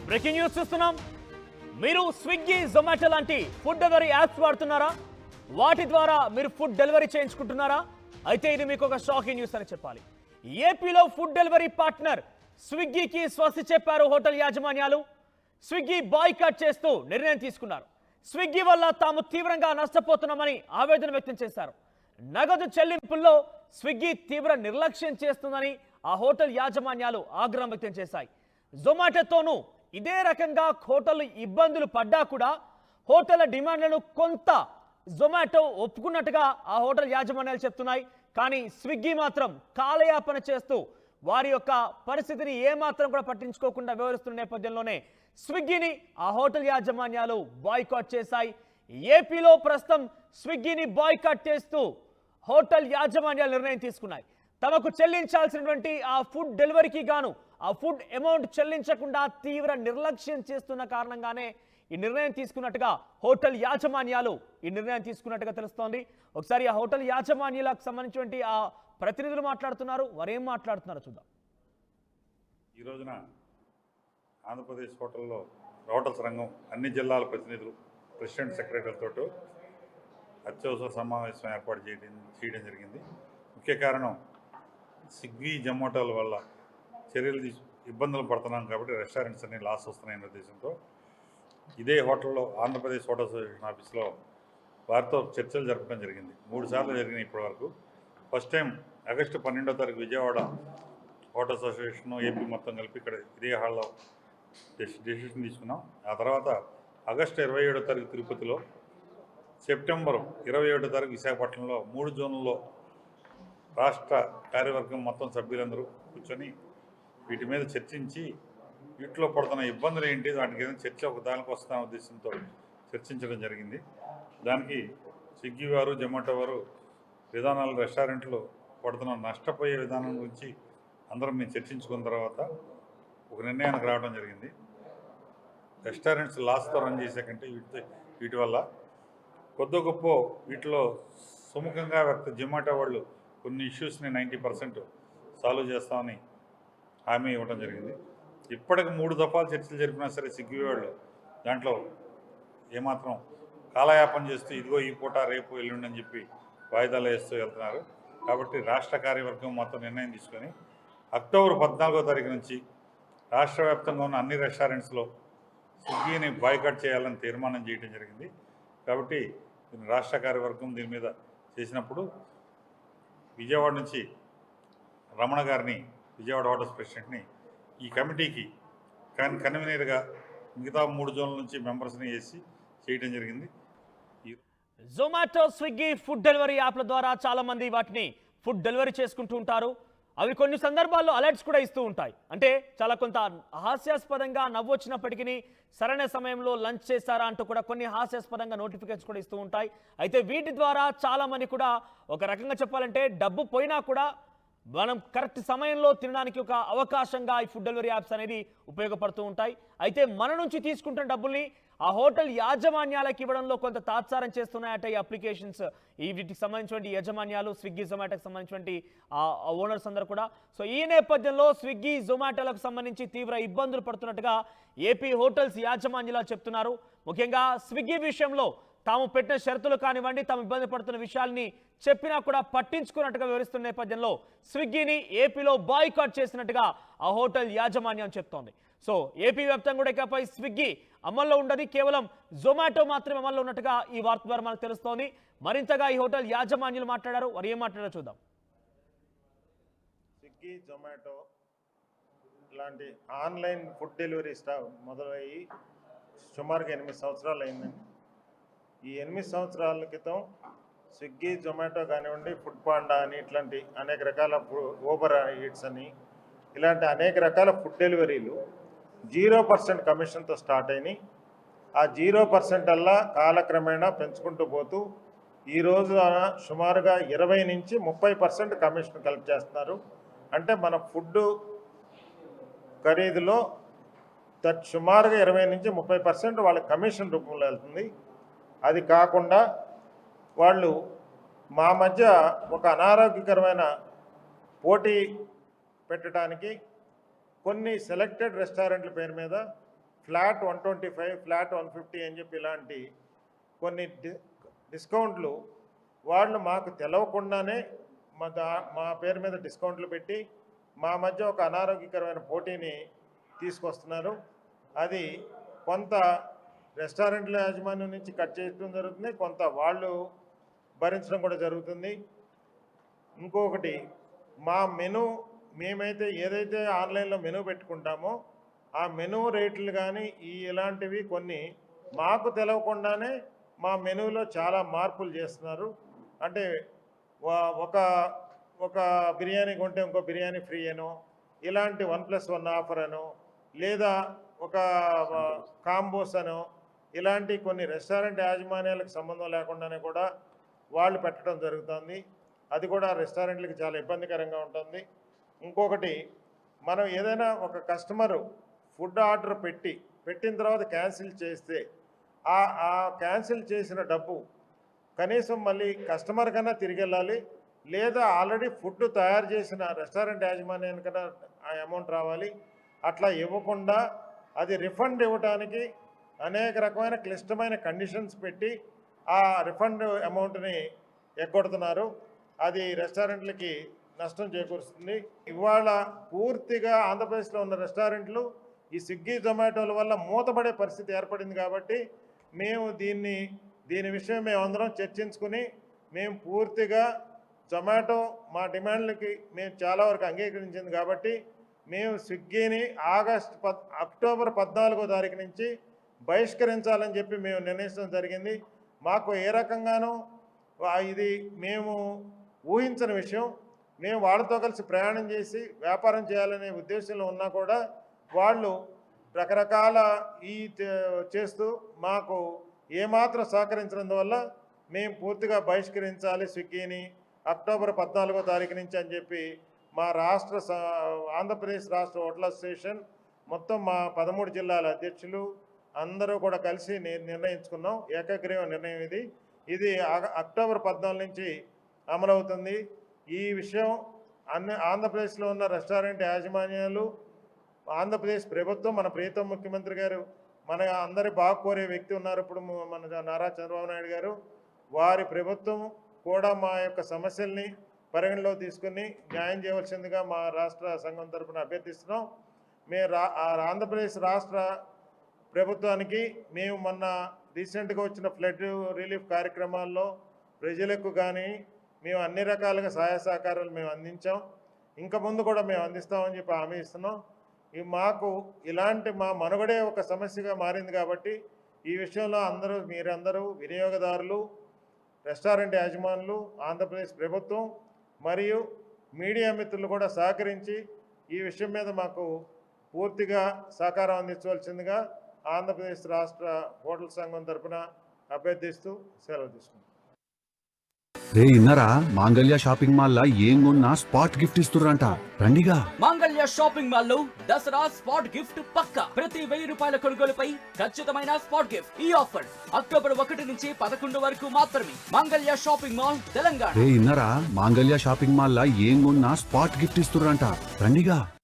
Breaking news చూస్తున్నాం. మీరు Swiggy, Zomato లాంటి ఫుడ్ డెలివరీ యాప్స్ వాడుతున్నారా? వాటి ద్వారా మీరు ఫుడ్ డెలివరీ చేయించుకుంటున్నారా? అయితే ఇది మీకు ఒక షాకింగ్ న్యూస్ అని చెప్పాలి. ఏపీలో ఫుడ్ డెలివరీ పార్ట్నర్ స్విగ్గీకి స్వస్తి చెప్పారు హోటల్ యాజమాన్యాలు. స్విగ్గీ బాయ్కాట్ చేస్తూ నిర్ణయం తీసుకున్నారు. స్విగ్గీ వల్ల తాము తీవ్రంగా నష్టపోతున్నామని ఆవేదన వ్యక్తం చేశారు. నగదు చెల్లింపుల్లో స్విగ్గీ తీవ్ర నిర్లక్ష్యం చేస్తుందని ఆ హోటల్ యాజమాన్యాలు ఆగ్రహం వ్యక్తం చేశాయి. జొమాటోతోనూ ఇదే రకంగా హోటల్ ఇబ్బందులు పడ్డా కూడా హోటళ్ల డిమాండ్లను కొంత జొమాటో ఒప్పుకున్నట్టుగా ఆ హోటల్ యాజమాన్యాలు చెప్తున్నాయి. కానీ స్విగ్గీ మాత్రం కాలయాపన చేస్తూ వారి యొక్క పరిస్థితిని ఏమాత్రం కూడా పట్టించుకోకుండా వ్యవహరిస్తున్న నేపథ్యంలోనే స్విగ్గీని ఆ హోటల్ యాజమాన్యాలు బాయ్కాట్ చేశాయి. ఏపీలో ప్రస్తుతం స్విగ్గీని బాయ్కాట్ చేస్తూ హోటల్ యాజమాన్యాలు నిర్ణయం తీసుకున్నాయి. తమకు చెల్లించాల్సినటువంటి ఆ ఫుడ్ డెలివరీకి గాను ఆ ఫుడ్ అమౌంట్ చెల్లించకుండా తీవ్ర నిర్లక్ష్యం చేస్తున్న కారణంగానే ఈ నిర్ణయం తీసుకున్నట్టుగా హోటల్ యాజమాన్యాలు ఈ నిర్ణయం తీసుకున్నట్టుగా తెలుస్తోంది. ఒకసారి ఆ హోటల్ యాజమాన్యాలకు సంబంధించినటువంటి ఆ ప్రతినిధులు మాట్లాడుతున్నారు. వారు ఏం మాట్లాడుతున్నారో చూద్దాం. ఈ రోజున ఆంధ్రప్రదేశ్ హోటల్స్ రంగం అన్ని జిల్లాల ప్రతినిధులు ప్రెసిడెంట్ సెక్రటరీలతో అత్యవసర సమావేశం ఏర్పాటు చేయడం జరిగింది. ముఖ్య కారణం స్విగ్గీ, జొమాటోల వల్ల ఇబ్బందులు పడుతున్నాం కాబట్టి రెస్టారెంట్స్ అన్ని లాస్ వస్తున్నాయనే ఉద్దేశంతో ఇదే హోటల్లో ఆంధ్రప్రదేశ్ హోటల్ అసోసియేషన్ ఆఫీస్లో వారితో చర్చలు జరపడం జరిగింది. 3 సార్లు జరిగినాయి ఇప్పటివరకు. ఫస్ట్ టైం ఆగస్టు 12వ తారీఖు విజయవాడ హోటల్ అసోసియేషన్ ఏపీ మొత్తం కలిపి ఇక్కడ ఇదే హాల్లో డెసిషన్ తీసుకున్నాం. ఆ తర్వాత ఆగస్టు 27వ తారీఖు తిరుపతిలో, సెప్టెంబర్ 27వ తారీఖు విశాఖపట్నంలో 3 జోన్లలో రాష్ట్ర కార్యవర్గం మొత్తం సభ్యులందరూ కూర్చొని వీటి మీద చర్చించి వీటిలో పడుతున్న ఇబ్బందులు ఏంటి, వాటికి ఏదైనా చర్చ ఒక దానికి వస్తున్న ఉద్దేశంతో చర్చించడం జరిగింది. దానికి స్విగ్గీ వారు, జొమాటో వారు విధానాలు, రెస్టారెంట్లు పడుతున్న నష్టపోయే విధానం గురించి అందరం మేము చర్చించుకున్న తర్వాత ఒక నిర్ణయానికి రావడం జరిగింది. రెస్టారెంట్స్ లాస్తో రన్ చేసే కంటే వీటి వల్ల కొద్ది గొప్ప వీటిలో సుముఖంగా జొమాటో వాళ్ళు కొన్ని ఇష్యూస్ని 90% సాల్వ్ చేస్తామని హామీ ఇవ్వడం జరిగింది. ఇప్పటికి 3 దఫాలు చర్చలు జరిపినా సరే స్విగ్గీ వాళ్ళు దాంట్లో ఏమాత్రం కాలయాపన చేస్తూ ఇదిగో ఈ పూట రేపు ఎల్లుండి అని చెప్పి వాయిదాలు వేస్తూ వెళ్తున్నారు. కాబట్టి రాష్ట్ర కార్యవర్గం మొత్తం నిర్ణయం తీసుకొని అక్టోబర్ 14వ తారీఖు నుంచి రాష్ట్ర వ్యాప్తంగా ఉన్న అన్ని రెస్టారెంట్స్లో స్విగ్గీని బాయ్కాట్ చేయాలని తీర్మానం చేయడం జరిగింది. కాబట్టి రాష్ట్ర కార్యవర్గం దీని మీద చేసినప్పుడు విజయవాడ నుంచి రమణ గారిని, విజయవాడ హోటల్స్ ప్రెసిడెంట్ని ఈ కమిటీకి కన్వీనర్గా మిగతా 3 జోన్ల నుంచి మెంబర్స్ని వేసి చేయడం జరిగింది. జొమాటో, స్విగ్గీ ఫుడ్ డెలివరీ యాప్ల ద్వారా చాలామంది వాటిని ఫుడ్ డెలివరీ చేసుకుంటూ ఉంటారు. అవి కొన్ని సందర్భాల్లో అలర్ట్స్ కూడా ఇస్తూ ఉంటాయి. అంటే చాలా కొంత హాస్యాస్పదంగా నవ్వు వచ్చినప్పటికీ సరైన సమయంలో లంచ్ చేశారా అంటూ కూడా కొన్ని హాస్యాస్పదంగా నోటిఫికేషన్స్ కూడా ఇస్తూ ఉంటాయి. అయితే వీటి ద్వారా చాలామంది కూడా ఒక రకంగా చెప్పాలంటే డబ్బు పోయినా కూడా మనం కరెక్ట్ సమయంలో తినడానికి ఒక అవకాశంగా ఈ ఫుడ్ డెలివరీ యాప్స్ అనేది ఉపయోగపడుతూ ఉంటాయి. అయితే మన నుంచి తీసుకుంటున్న డబ్బుల్ని ఆ హోటల్ యాజమాన్యాలకు ఇవ్వడంలో కొంత తాత్సారం చేస్తున్నాయట ఈ అప్లికేషన్స్. వీటికి సంబంధించినటువంటి యాజమాన్యాలు, స్విగ్గీ, జొమాటోకి సంబంధించినటువంటి ఓనర్స్ అందరూ కూడా. సో ఈ నేపథ్యంలో స్విగ్గీ, జొమాటోలకు సంబంధించి తీవ్ర ఇబ్బందులు పడుతున్నట్టుగా ఏపీ హోటల్స్ యాజమాన్యాలు చెప్తున్నారు. ముఖ్యంగా స్విగ్గీ విషయంలో తాము పెట్టిన షరతులు కానివ్వండి, తాము ఇబ్బంది పడుతున్న విషయాల్ని చెప్పినా కూడా పట్టించుకున్నట్టుగా వివరిస్తున్న నేపథ్యంలో స్విగ్గీని ఏపీలో బాయ్కాట్ చేసినట్టుగా ఆ హోటల్ యాజమాన్యం చెప్తోంది. సో ఏపీ వ్యాప్తంగా కూడా ఇకపై స్విగ్గీ అమల్లో ఉండదు, కేవలం జొమాటో మాత్రమే అమల్లో ఉన్నట్టుగా ఈ వార్త ద్వారా మనకు తెలుస్తోంది. మరింతగా ఈ హోటల్ యాజమాన్యాలు మాట్లాడారు. వారు ఏం మాట్లాడారో చూద్దాం. స్విగ్గీ, జొమాటో ఇలాంటి ఆన్లైన్ ఫుడ్ డెలివరీ మొదలయ్యి సుమారుగా 8 సంవత్సరాలు అయిందండి. ఈ 8 సంవత్సరాల క్రితం స్విగ్గీ, జొమాటో కానివ్వండి, ఫుడ్ పాండా అని ఇట్లాంటి అనేక రకాల ఊబర్ ఈట్స్ అని ఇలాంటి అనేక రకాల ఫుడ్ డెలివరీలు 0% కమిషన్తో స్టార్ట్ అయినాయి. ఆ 0% అల్లా కాలక్రమేణా పెంచుకుంటూ పోతూ ఈరోజు సుమారుగా 20 నుంచి 30% కమిషన్ కలెక్ట్ చేస్తున్నారు. అంటే మన ఫుడ్ ఖరీదులో సుమారుగా 20 నుంచి 30% వాళ్ళ కమిషన్ రూపంలో వెళ్తుంది. అది కాకుండా వాళ్ళు మా మధ్య ఒక అనారోగ్యకరమైన పోటీ పెట్టడానికి కొన్ని సెలెక్టెడ్ రెస్టారెంట్ల పేరు మీద ఫ్లాట్ 125, ఫ్లాట్ 150 అని చెప్పి ఇలాంటి కొన్ని డిస్కౌంట్లు వాళ్ళు మాకు తెలవకుండానే మా పేరు మీద డిస్కౌంట్లు పెట్టి మా మధ్య ఒక అనారోగ్యకరమైన పోటీని తీసుకొస్తున్నారు. అది కొంత రెస్టారెంట్ల యాజమాన్యం నుంచి కట్ చేయడం జరుగుతుంది, కొంత వాళ్ళు భరించడం కూడా జరుగుతుంది. ఇంకొకటి, మా మెనూ మేమైతే ఏదైతే ఆన్లైన్లో మెనూ పెట్టుకుంటామో ఆ మెనూ రేట్లు కానీ ఇలాంటివి కొన్ని మాకు తెలవకుండానే మా మెనూలో చాలా మార్పులు చేస్తున్నారు. అంటే ఒక బిర్యానీ కొంటే ఇంకో బిర్యానీ ఫ్రీ అనో, ఇలాంటి 1+1 ఆఫర్ అనో, లేదా ఒక కాంబోస్ అనో, ఇలాంటి కొన్ని రెస్టారెంట్ యాజమాన్యాలకు సంబంధం లేకుండానే కూడా వాళ్ళు పెట్టడం జరుగుతుంది. అది కూడా రెస్టారెంట్లకు చాలా ఇబ్బందికరంగా ఉంటుంది. ఇంకొకటి, మనం ఏదైనా ఒక కస్టమరు ఫుడ్ ఆర్డర్ పెట్టిన తర్వాత క్యాన్సిల్ చేస్తే ఆ క్యాన్సిల్ చేసిన డబ్బు కనీసం మళ్ళీ కస్టమర్ కన్నా తిరిగి వెళ్ళాలి, లేదా ఆల్రెడీ ఫుడ్ తయారు చేసిన రెస్టారెంట్ యాజమాన్యానికన్నా ఆ అమౌంట్ రావాలి. అట్లా ఇవ్వకుండా అది రిఫండ్ ఇవ్వడానికి అనేక రకమైన క్లిష్టమైన కండిషన్స్ పెట్టి ఆ రిఫండ్ అమౌంట్ని ఎగ్గొడుతున్నారు. అది రెస్టారెంట్లకి నష్టం చేకూరుస్తుంది. ఇవాళ పూర్తిగా ఆంధ్రప్రదేశ్లో ఉన్న రెస్టారెంట్లు ఈ స్విగ్గీ జొమాటోల వల్ల మూతపడే పరిస్థితి ఏర్పడింది. కాబట్టి మేము దీని విషయం మేమందరం చర్చించుకుని మేము పూర్తిగా జొమాటో మా డిమాండ్లకి మేము చాలా వరకు అంగీకరించింది కాబట్టి మేము స్విగ్గీని అక్టోబర్ 14వ తారీఖు నుంచి బహిష్కరించాలని చెప్పి మేము నిర్ణయించడం జరిగింది. మాకు ఏ రకంగానూ ఇది మేము ఊహించని విషయం. మేము వాళ్ళతో కలిసి ప్రయాణం చేసి వ్యాపారం చేయాలనే ఉద్దేశంలో ఉన్నా కూడా వాళ్ళు రకరకాల చేస్తూ మాకు ఏమాత్రం సహకరించినందువల్ల మేము పూర్తిగా బహిష్కరించాలి స్విగ్గీని అక్టోబర్ 14వ తారీఖు నుంచి అని చెప్పి మా ఆంధ్రప్రదేశ్ రాష్ట్ర హోటల్ అసోసియేషన్ మొత్తం మా 13 జిల్లాల అధ్యక్షులు అందరూ కూడా కలిసి నిర్ణయించుకున్నాం. ఏకగ్రీవ నిర్ణయం ఇది అక్టోబర్ 14 నుంచి అమలవుతుంది. ఈ విషయం ఆంధ్రప్రదేశ్లో ఉన్న రెస్టారెంట్ యాజమాన్యాలు, ఆంధ్రప్రదేశ్ ప్రభుత్వం, మన ప్రియతమ ముఖ్యమంత్రి గారు, మన అందరి బాగా కోరే వ్యక్తి ఉన్నారు ఇప్పుడు మన నారా చంద్రబాబు నాయుడు గారు, వారి ప్రభుత్వం కూడా మా యొక్క సమస్యల్ని పరిగణలో తీసుకుని న్యాయం చేయవలసిందిగా మా రాష్ట్ర సంఘం తరఫున అభ్యర్థిస్తున్నాం. మేము ఆంధ్రప్రదేశ్ రాష్ట్ర ప్రభుత్వానికి మేము మొన్న రీసెంట్గా వచ్చిన ఫ్లడ్ రిలీఫ్ కార్యక్రమాల్లో ప్రజలకు కానీ మేము అన్ని రకాలుగా సహాయ సహకారాలు మేము అందించాం. ఇంకా ముందు కూడా మేము అందిస్తామని చెప్పి హామీ ఇస్తున్నాం. మాకు ఇలాంటి మా మనుగడే ఒక సమస్యగా మారింది కాబట్టి ఈ విషయంలో మీరందరూ వినియోగదారులు, రెస్టారెంట్ యాజమానులు, ఆంధ్రప్రదేశ్ ప్రభుత్వం మరియు మీడియా మిత్రులు కూడా సహకరించి ఈ విషయం మీద మాకు పూర్తిగా సహకారం అందించవలసిందిగా ఆంధ్రప్రదేశ్ రాష్ట్ర హోటల్ సంఘం తరఫున అభ్యర్థిస్తూ సెలవు తీసుకుంటాం. రే ఇన్నరా, మాంగళ్య షాపింగ్ మాల్ లా ఏం కొన్నా స్పాట్ గిఫ్ట్ ఇస్తుర్రంట, రండిగా. మాంగళ్య షాపింగ్ మాల్ లో దసరా స్పాట్ గిఫ్ట్ పక్కా. ప్రతి 1000 రూపాయల కొనుగోలుపై ఖచ్చితమైన స్పాట్ గిఫ్ట్. ఈ ఆఫర్ అక్టోబర్ 1 నుంచి 11 వరకు మాత్రమే. మాంగళ్య షాపింగ్ మాల్, తెలంగాణ. రే ఇన్నరా, మాంగళ్య షాపింగ్ మాల్ లా ఏం కొన్నా స్పాట్ గిఫ్ట్ ఇస్తుర్రంట, రండిగా.